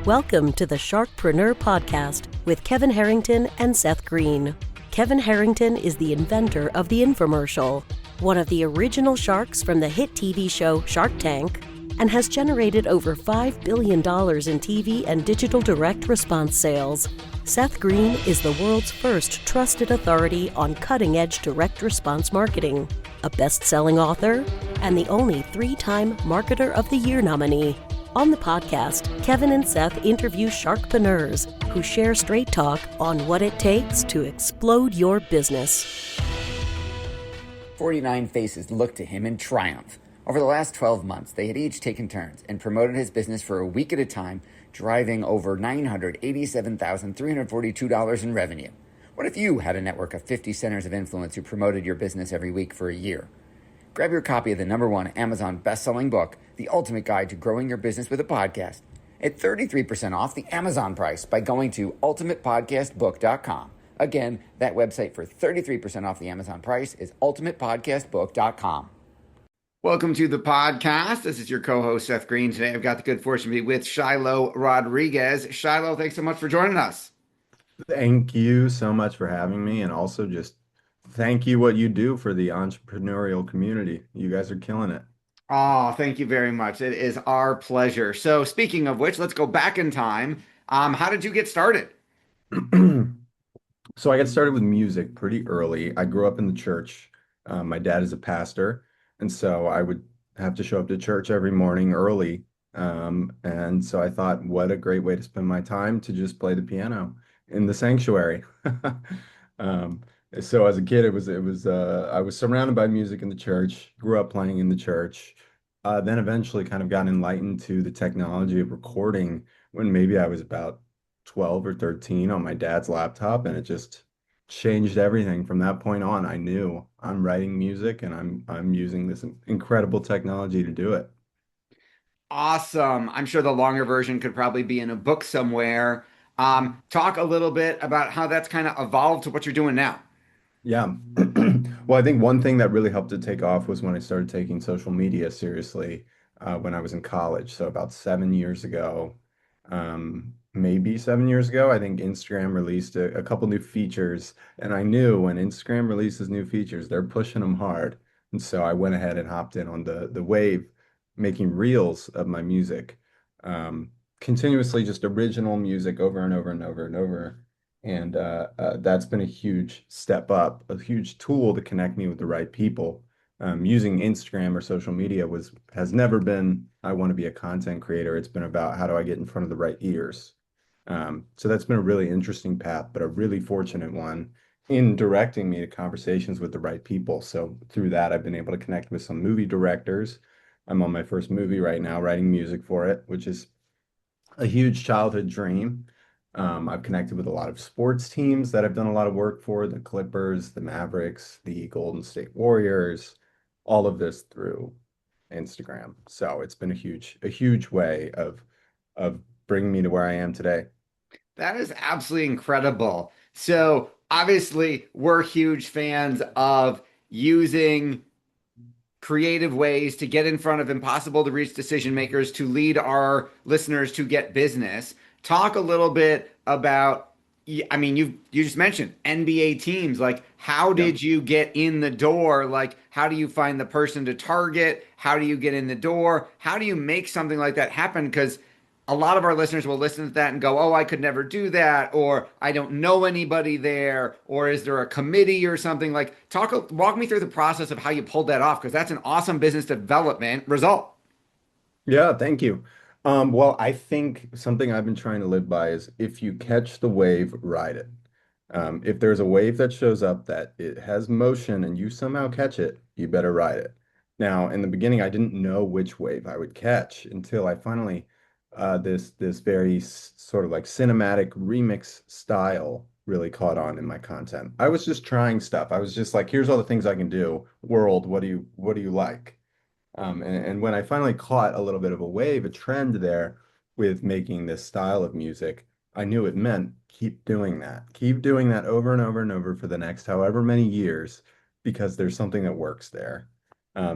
Welcome to the Sharkpreneur Podcast with Kevin Harrington and Seth Green. Kevin Harrington is the inventor of the infomercial, one of the original sharks from the hit TV show Shark Tank, and has generated over $5 billion in TV and digital direct response sales. Seth Green is the world's first trusted authority on cutting-edge direct response marketing, a best-selling author, and the only 3-time Marketer of the Year nominee. On the podcast, Kevin and Seth interview sharkpreneurs who share straight talk on what it takes to explode your business. 49 faces looked to him in triumph. Over the last 12 months, they had each taken turns and promoted his business for a week at a time, driving over $987,342 in revenue. What if you had a network of 50 centers of influence who promoted your business every week for a year? Grab your copy of the #1 Amazon best-selling book, The Ultimate Guide to Growing Your Business with a Podcast, at 33% off the Amazon price by going to ultimatepodcastbook.com. Again, that website for 33% off the Amazon price is ultimatepodcastbook.com. Welcome to the podcast. This is your co-host, Seth Green. Today, I've got the good fortune to be with Shiloh Rodriguez. Shiloh, thanks so much for joining us. Thank you so much for having me, and also just thank you what you do for the entrepreneurial community. You guys are killing it. Oh, thank you very much. It is our pleasure. So speaking of which, let's go back in time. How did you get started? So I got started with music pretty early. I grew up in the church. My dad is a pastor, and so I would have to show up to church every morning early. And so I thought, what a great way to spend my time to just play the piano in the sanctuary. So as a kid, I was surrounded by music in the church, grew up playing in the church, then eventually kind of got enlightened to the technology of recording when maybe I was about 12 or 13 on my dad's laptop, and it just changed everything. From that point on, I knew I'm writing music and I'm using this incredible technology to do it. Awesome. I'm sure the longer version could probably be in a book somewhere. Talk a little bit about how that's kind of evolved to what you're doing now. Yeah. Well, I think one thing that really helped it take off was when I started taking social media seriously when I was in college. So about 7 years ago, maybe 7 years ago, I think Instagram released a couple new features. And I knew when Instagram releases new features, they're pushing them hard. And so I went ahead and hopped in on the wave, making reels of my music, continuously just original music over and over and over and over. And that's been a huge step up, a huge tool to connect me with the right people. Using Instagram or social media has never been, I want to be a content creator. It's been about how do I get in front of the right ears. So that's been a really interesting path, but a really fortunate one in directing me to conversations with the right people. So through that, I've been able to connect with some movie directors. I'm on my first movie right now, writing music for it, which is a huge childhood dream. I've connected with a lot of sports teams that I've done a lot of work for, the Clippers, the Mavericks, the Golden State Warriors, all of this through Instagram. So it's been a huge way of bringing me to where I am today. That is absolutely incredible. So obviously, we're huge fans of using creative ways to get in front of impossible to reach decision makers to lead our listeners to get business. Talk a little bit about, I mean, you just mentioned NBA teams. Like, how did you get in the door? Like, how do you find the person to target? How do you get in the door? How do you make something like that happen? Because a lot of our listeners will listen to that and go, oh, I could never do that, or I don't know anybody there, or is there a committee or something? Like, walk me through the process of how you pulled that off, because that's an awesome business development result. Yeah, thank you. Well, I think something I've been trying to live by is if you catch the wave, ride it. If there's a wave that shows up that it has motion and you somehow catch it, you better ride it. Now, in the beginning, I didn't know which wave I would catch until I finally this very sort of like cinematic remix style really caught on in my content. I was just trying stuff. I was just like, here's all the things I can do. World, what do you like? And when I finally caught a little bit of a wave, a trend there with making this style of music, I knew it meant keep doing that. Keep doing that over and over and over for the next however many years, because there's something that works there.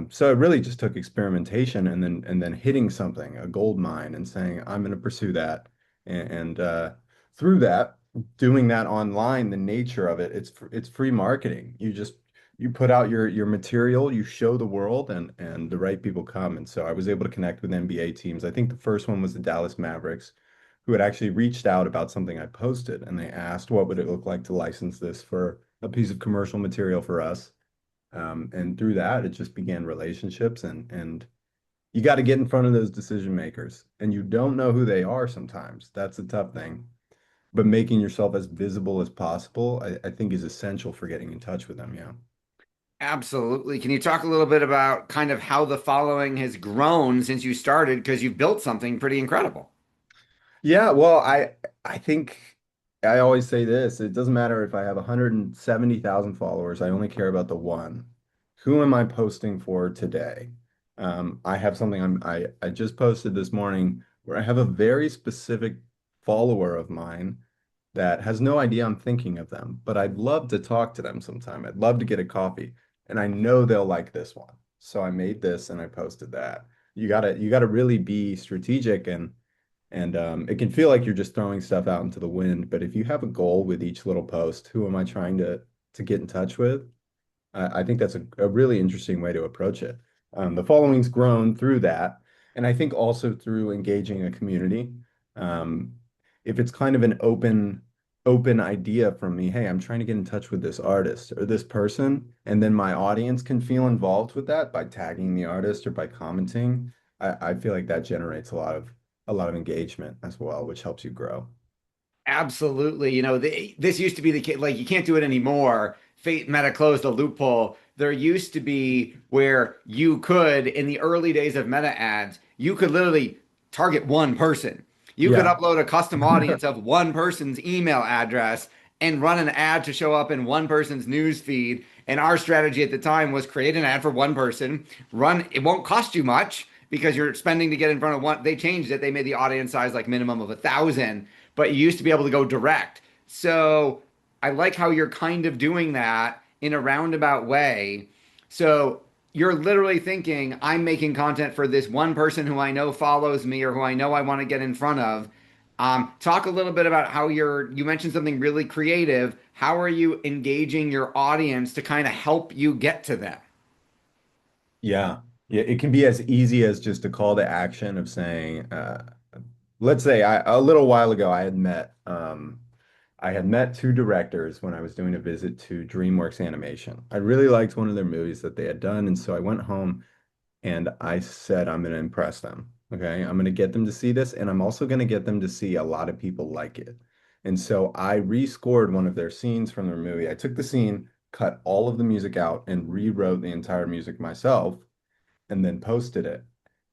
So it really just took experimentation and then hitting something, a gold mine, and saying, I'm going to pursue that. And through that, doing that online, the nature of it, it's free marketing. You put out your material, you show the world, and the right people come. And so I was able to connect with NBA teams. I think the first one was the Dallas Mavericks, who had actually reached out about something I posted, and they asked what would it look like to license this for a piece of commercial material for us. And through that, it just began relationships, and you got to get in front of those decision makers, and you don't know who they are sometimes. That's a tough thing. But making yourself as visible as possible, I think is essential for getting in touch with them. Yeah. Absolutely. Can you talk a little bit about kind of how the following has grown since you started? Because you've built something pretty incredible. Yeah, well, I think I always say this, it doesn't matter if I have 170,000 followers, I only care about the one. Who am I posting for today? I have something I just posted this morning where I have a very specific follower of mine that has no idea I'm thinking of them, but I'd love to talk to them sometime. I'd love to get a coffee, and I know they'll like this one. So I made this and I posted that. You gotta really be strategic, and it can feel like you're just throwing stuff out into the wind. But if you have a goal with each little post, who am I trying to get in touch with? I think that's a really interesting way to approach it. The following's grown through that, and I think also through engaging a community. Um, if it's kind of an open idea from me, hey, I'm trying to get in touch with this artist or this person, and then my audience can feel involved with that by tagging the artist or by commenting. I feel like that generates a lot of engagement as well, which helps you grow. Absolutely. This used to be the case, like you can't do it anymore. Fate Meta closed a loophole. There used to be where you could, in the early days of Meta ads, you could literally target one person. You could Yeah. upload a custom audience of one person's email address and run an ad to show up in one person's news feed. And our strategy at the time was create an ad for one person, run, it won't cost you much because you're spending to get in front of one. They changed it. They made the audience size like minimum of 1,000, but you used to be able to go direct. So I like how you're kind of doing that in a roundabout way. So you're literally thinking, I'm making content for this one person who I know follows me or who I know I want to get in front of. Talk a little bit about how you mentioned something really creative. How are you engaging your audience to kind of help you get to them? Yeah. Yeah, it can be as easy as just a call to action of saying, let's say a little while ago I had met two directors when I was doing a visit to DreamWorks Animation. I really liked one of their movies that they had done, and so I went home and I said I'm going to impress them. Okay, I'm going to get them to see this, and I'm also going to get them to see a lot of people like it. And so I rescored one of their scenes from their movie. I took the scene, cut all of the music out, and rewrote the entire music myself, and then posted it.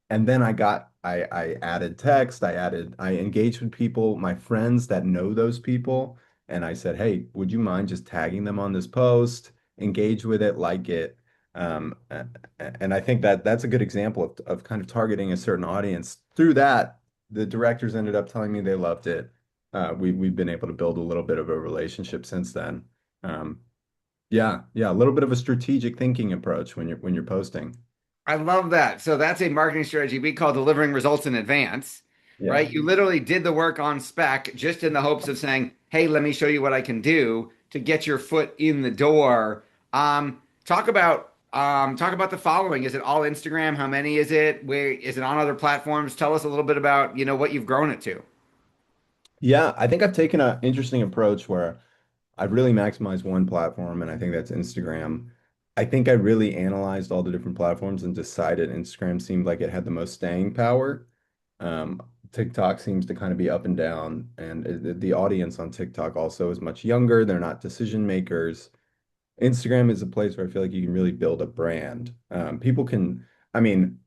And then I added text, I engaged with people, my friends that know those people, and I said, hey, would you mind just tagging them on this post, engage with it, like it. And I think that that's a good example of kind of targeting a certain audience. Through that, the directors ended up telling me they loved it. We've been able to build a little bit of a relationship since then. Um, yeah, yeah, a little bit of a strategic thinking approach when you're posting. I love that. So that's a marketing strategy we call delivering results in advance, Yeah. right? You literally did the work on spec just in the hopes of saying, "Hey, let me show you what I can do to get your foot in the door." Talk about the following. Is it all Instagram? How many is it? Where is it on other platforms? Tell us a little bit about, what you've grown it to. Yeah, I think I've taken an interesting approach where I've really maximized one platform, and I think that's Instagram. I think I really analyzed all the different platforms and decided Instagram seemed like it had the most staying power. Um, TikTok seems to kind of be up and down, and the audience on TikTok also is much younger. They're not decision makers. Instagram is a place where I feel like you can really build a brand. People can, I mean,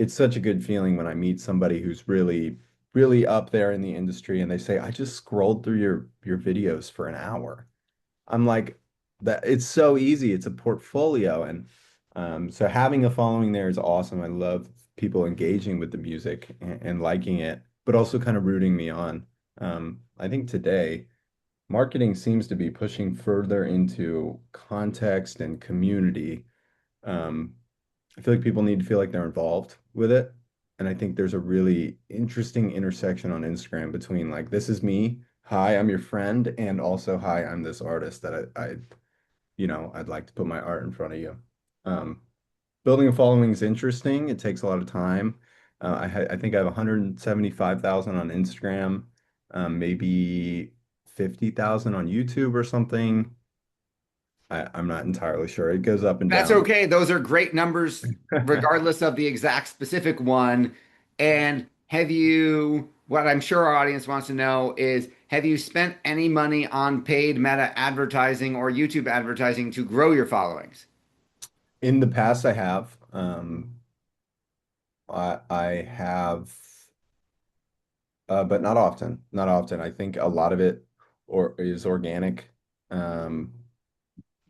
it's such a good feeling when I meet somebody who's really up there in the industry and they say, I just scrolled through your videos for an hour. I'm like, that it's so easy. It's a portfolio. And so having a following there is awesome. I love people engaging with the music and liking it, but also kind of rooting me on. I think today marketing seems to be pushing further into context and community. Um, I feel like people need to feel like they're involved with it. And I think there's a really interesting intersection on Instagram between like, this is me, hi, I'm your friend, and also, hi, I'm this artist that I'd like to put my art in front of you. Um, Building a following is interesting. It takes a lot of time. I think I have 175,000 on Instagram, maybe 50,000 on YouTube or something. I'm not entirely sure. It goes up and That's down. okay. Those are great numbers, regardless of the exact specific one. And what I'm sure our audience wants to know is, have you spent any money on paid Meta advertising or YouTube advertising to grow your followings? In the past, I have. I have, but not often. Not often. I think a lot of it or is organic, um,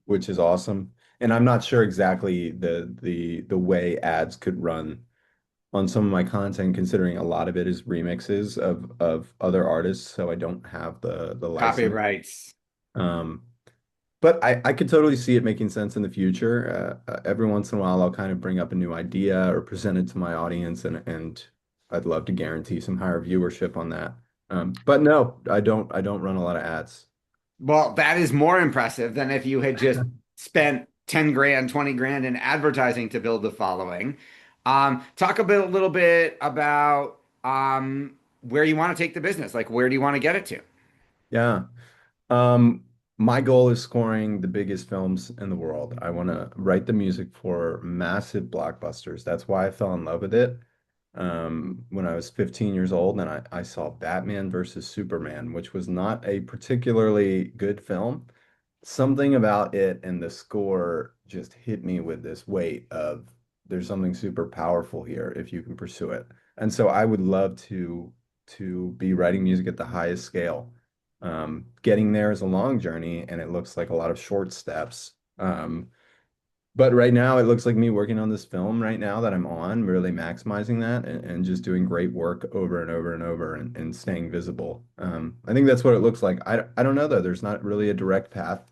which is awesome. And I'm not sure exactly the way ads could run on some of my content, considering a lot of it is remixes of other artists, so I don't have the license. Copyrights. Um, but I could totally see it making sense in the future. Every once in a while, I'll kind of bring up a new idea or present it to my audience, and I'd love to guarantee some higher viewership on that. But no, I don't run a lot of ads. Well, that is more impressive than if you had just spent 10 grand, 20 grand in advertising to build the following. Talk a little bit about where you want to take the business. Like, where do you want to get it to? Yeah. Um, my goal is scoring the biggest films in the world. I want to write the music for massive blockbusters. That's why I fell in love with it. When I was 15 years old, and I saw Batman versus Superman, which was not a particularly good film. Something about it and the score just hit me with this weight of, there's something super powerful here if you can pursue it. And so I would love to be writing music at the highest scale. Getting there is a long journey, and it looks like a lot of short steps. But right now, it looks like me working on this film right now that I'm on, really maximizing that, and just doing great work over and over and over, and staying visible. I think that's what it looks like. I don't know though. There's not really a direct path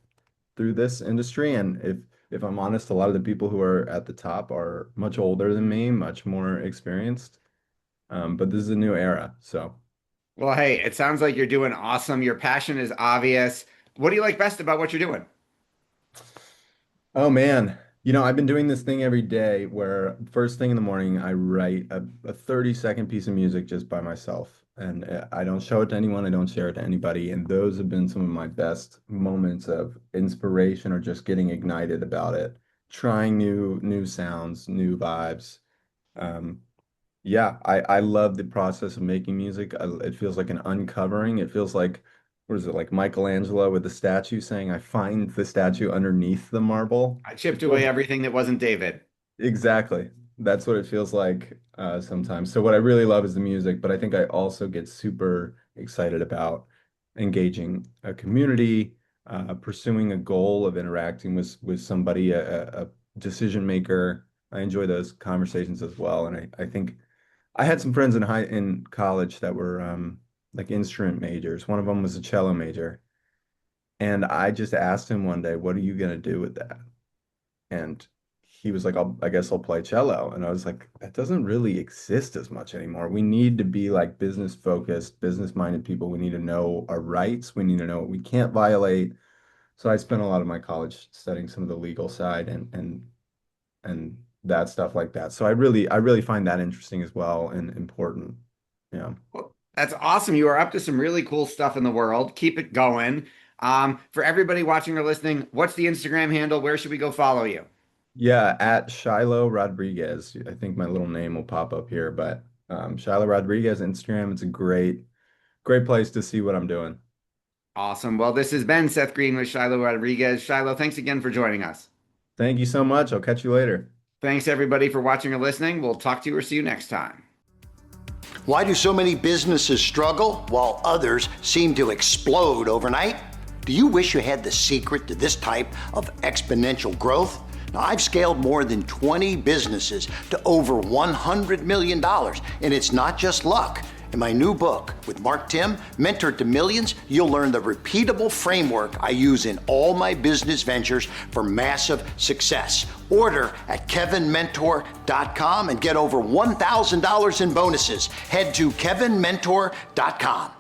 through this industry, and if I'm honest, a lot of the people who are at the top are much older than me, much more experienced. But this is a new era, so. Well, hey, it sounds like you're doing awesome. Your passion is obvious. What do you like best about what you're doing? Oh man, I've been doing this thing every day where first thing in the morning I write a 30-second piece of music just by myself. And I don't show it to anyone, I don't share it to anybody. And those have been some of my best moments of inspiration or just getting ignited about it, trying new sounds, new vibes. Um, yeah, I love the process of making music. It feels like an uncovering. It feels like, what is it, like Michelangelo with the statue saying, I find the statue underneath the marble. I It chipped feels away everything that wasn't David. exactly. That's what it feels like sometimes. So what I really love is the music, but I think I also get super excited about engaging a community, pursuing a goal of interacting with somebody, a decision maker. I enjoy those conversations as well, and I think I had some friends in college that were like instrument majors. One of them was a cello major, and I just asked him one day, "What are you gonna do with that?" And he was like, I guess I'll play cello." And I was like, that doesn't really exist as much anymore. We need to be like business focused, business minded people. We need to know our rights. We need to know what we can't violate. So I spent a lot of my college studying some of the legal side and that stuff like that. So I really find that interesting as well and important. Yeah. Well, that's awesome. You are up to some really cool stuff in the world. Keep it going. For everybody watching or listening, what's the Instagram handle? Where should we go follow you? Yeah, at Shiloh Rodriguez. I think my little name will pop up here, but Shiloh Rodriguez Instagram. It's a great place to see what I'm doing. Awesome. Well, this has been Seth Green with Shiloh Rodriguez. Shiloh, thanks again for joining us. Thank you so much. I'll catch you later. Thanks everybody for watching or listening. We'll talk to you or see you next time. Why do so many businesses struggle while others seem to explode overnight? Do you wish you had the secret to this type of exponential growth? Now, I've scaled more than 20 businesses to over $100 million, and it's not just luck. In my new book with Mark Tim, Mentor to Millions, you'll learn the repeatable framework I use in all my business ventures for massive success. Order at kevinmentor.com and get over $1,000 in bonuses. Head to kevinmentor.com.